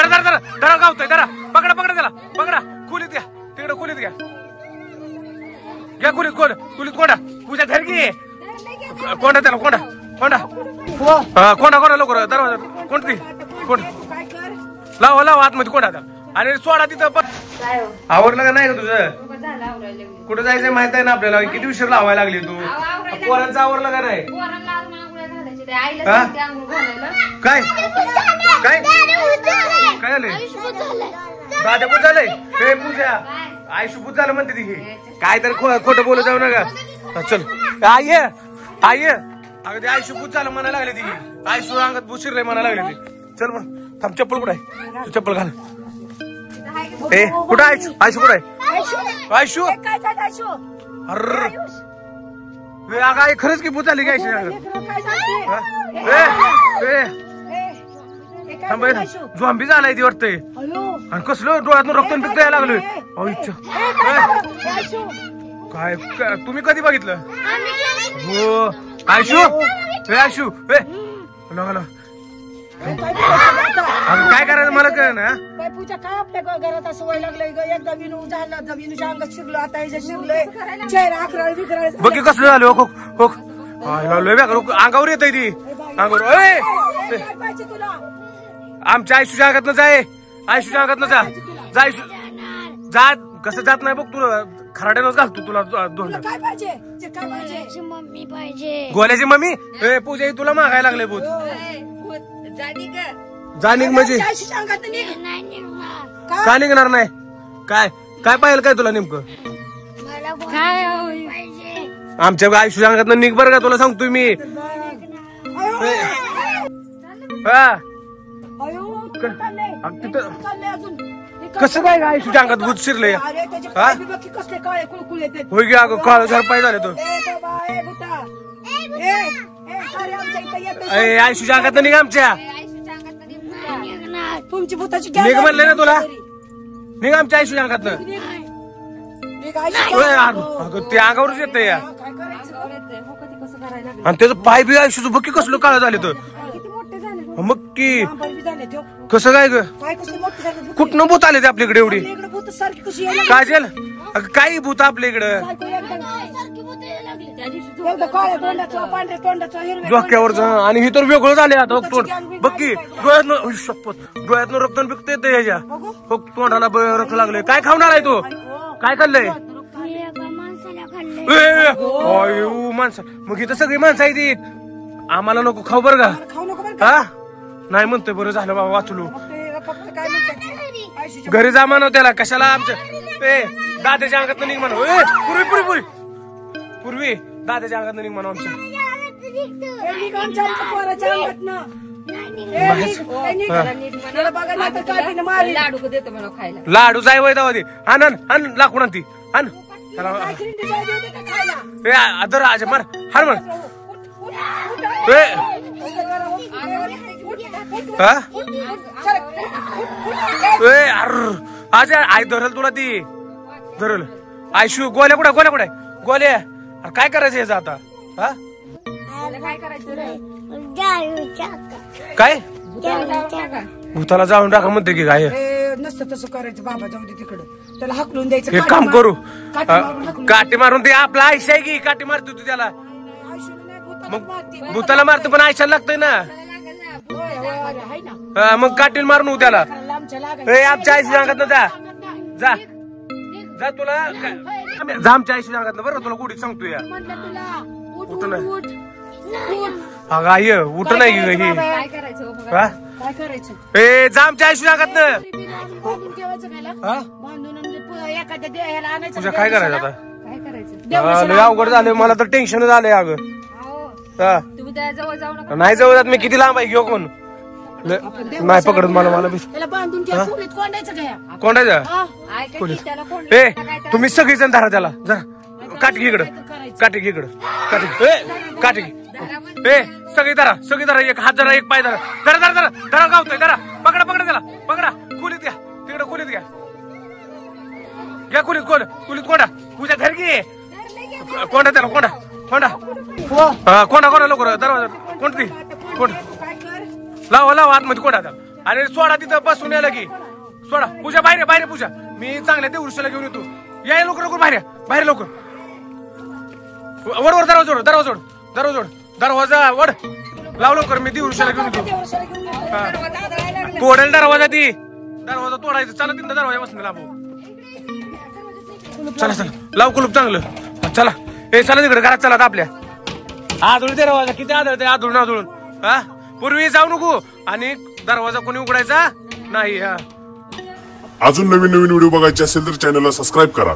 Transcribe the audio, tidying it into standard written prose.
धरा धरा धरा गावतोय धरा पकडा पकडा त्याला पकडा खोलीत घ्या तिकडे खोलीत घ्या घ्या खोलीत खोलीत कोंडा पूजा धर की कोंडा त्याला कोंडा कोंडा कोंडा कोंडा लवकर दरवाजा कोणती कोंड लावा लावा आतमध्ये कोंडा त्याला आणि सोडा तिथं आवडलं का नाही का तुझं कुठं जायचं माहित आहे ना आपल्याला किती उशीर लावायला लागली तू पोरांचं आवरलं का नाही काय काय काय झालंय दादापूत झालंय हे पूजा आयुष्यभूत झालं म्हणते ती काय तर खोटं बोलत जाऊ नका चल आई आई अगं ते आयुष्यभूत झालं म्हणायला लागले ती आयुष्य अंगात भूत शिरलंय म्हणायला लागले ती चल मग थांब चप्पल कुठं आहे तू चप्पल घाल ए कुठं आयुष्य आयुष्य कुठं आहे आयुष्य अरे अगं खरंच की भूत झाली काय झॉम्बी झालाय ती वाटतंय आणि कसलं डोळ्यातून रक्त पिक्त यायला लागलोय काय तुम्ही कधी बघितलं हो आयशू हे आयशू हे काय करायचं मला कळ ना पूजा काय आपल्या घरात असं वय लागलंय एकदा विनू झालं विनूच्या अंगात शिरलं आता याच्या शिरलंय चेहरा अकराळ विकराळ बघ कसलं झालं हो हो अंगावर येत ती अंगावर तुला आमच्या आयुष्याच्या अंगात न जाय आयुष्याच्या अंगात न जा जा जा कसं जात नाही बघ तुला खराड्यानच घालतो तुला दोन काय पाहिजे काय पाहिजे मम्मी पाहिजे गोल्याची मम्मी ए पूजा तुला मागायला लागले भूत जाणीक म्हणजे का निघणार नाही काय काय पाहिजे काय तुला नेमकं आमच्या आयुष्याच्या अंगात निघ बरं का तुला सांगतोय मी कसं काय आयुष्याच्या अंगात भूत शिरलंय होय गे अगं काळ झाड पाय झाले तो आयुष्याच्या अंगात निघ आमच्या तुमची भूताची निघ म्हणले ना तुला निघ आमच्या आयुष्याच्या अंगात ते अंगावरच येत या आणि त्याचं पाय बी आयुष्याचं बघ की कसलं काळ झाले तर मग की कसं काय ग कुठनं भूत आले ते आपल्याकडे एवढी काय जेल काही भूत आपल्या इकडं डोक्यावर आणि ही तर वेगळं झाले आता तोंड बघ की डोळ्यातनं शपथ डोळ्यातनं रक्त पिकत येते ह्याच्या तोंडाला रक्त लागले काय खावणार आहे तो काय खाल्लंय माणसं मग इथं सगळी माणसं आहे ती आम्हाला नको खाऊ बरं का हा नाही म्हणतोय बरं झालं बाबा वाचलो घरी जा म्हणव त्याला कशाला आमच्या ए दादाच्या अंगात निघ म्हणव पूर्वी पूर्वी पूर्वी पूर्वी दादाच्या अंगात निघ म्हणव आमच्या लाडू जाय वय दावा दे आण आण लाकूड ती आण अदर आज मार हार म्हण आज आई धरल तुला ती धरल आयशू गोल्या कुठे गोल्या कुठे गोल्या अरे काय करायचं याचं आता हा काय भूताला जाऊन टाका म्हणते की काय नसतं तसं करायचं बाबा जाऊ दे तिकडं त्याला हकलून द्यायचं एक काम करू काठी मारून ते आपला आयुष्य आहे की काठी मारतो तू त्याला मग भूताला मारतो पण आयुष्याला लागतंय ना मग काठी मारून त्याला आमच्या आयुष्य सांगत ना जा जा जा तुला जा आमच्या आयुष्य सांगत ना बरं तुला गुढीत सांगतो या उठ नाही अगं आई उठ नाही ही ए जा आमच्या आयुष्य सांगत ना तुझ्या काय करायचं आता अवघड झालं मला तर टेन्शन झालंय अगं नाही जवळ मी किती लांब आहे घेऊ कोण नाही पकडत मला मला कोंडायचं ए तुम्ही सगळीजण धरा त्याला जरा काठी इकडं काठी इकडं काठी काठी ए सगळी धरा एक हात धरा एक पाय धरा धरा धरा धरा धरा गावतोय धरा पकडा पकडा त्याला पकडा खोलीत घ्या तिकडं खोलीत घ्या घ्या खोलीत खोलीत कोंडा पूजा धर की कोंडा त्याला कोंडा कोंडा कोंडा कोंडा लवकर दरवाजा कोणती कोंड लावा लावा आतमध्ये कोंडा त्याला आणि सोडा तिथं बसून यायला की सोडा. पूजा बाहेर बाहेर पूजा. मी चांगल्या ते उरशाला घेऊन येतो. या लवकर लवकर बाहेर बाहेर लवकर. वड दरवाजा ओढ दरवाजा ओढ दरवाजा ओढ दरवाजा वड लाव लवकर. मी ती उरशाला घेऊन येतो. तोडेल दरवाजा ती दरवाजा तोडायचं. चला तिथं दरवाजा बसून लाभ. चला चला लाव कुलूप चांगलं. चला हे चला तिकडे घरात चला आपल्या. आदळू दरवाजा किती आदळते आदळून आदळून. हा पूर्वी जाऊ नको आणि दरवाजा कोणी उघडायचा नाही. अजून नवीन नवीन व्हिडिओ बघायचे असेल तर चॅनलला सबस्क्राईब करा.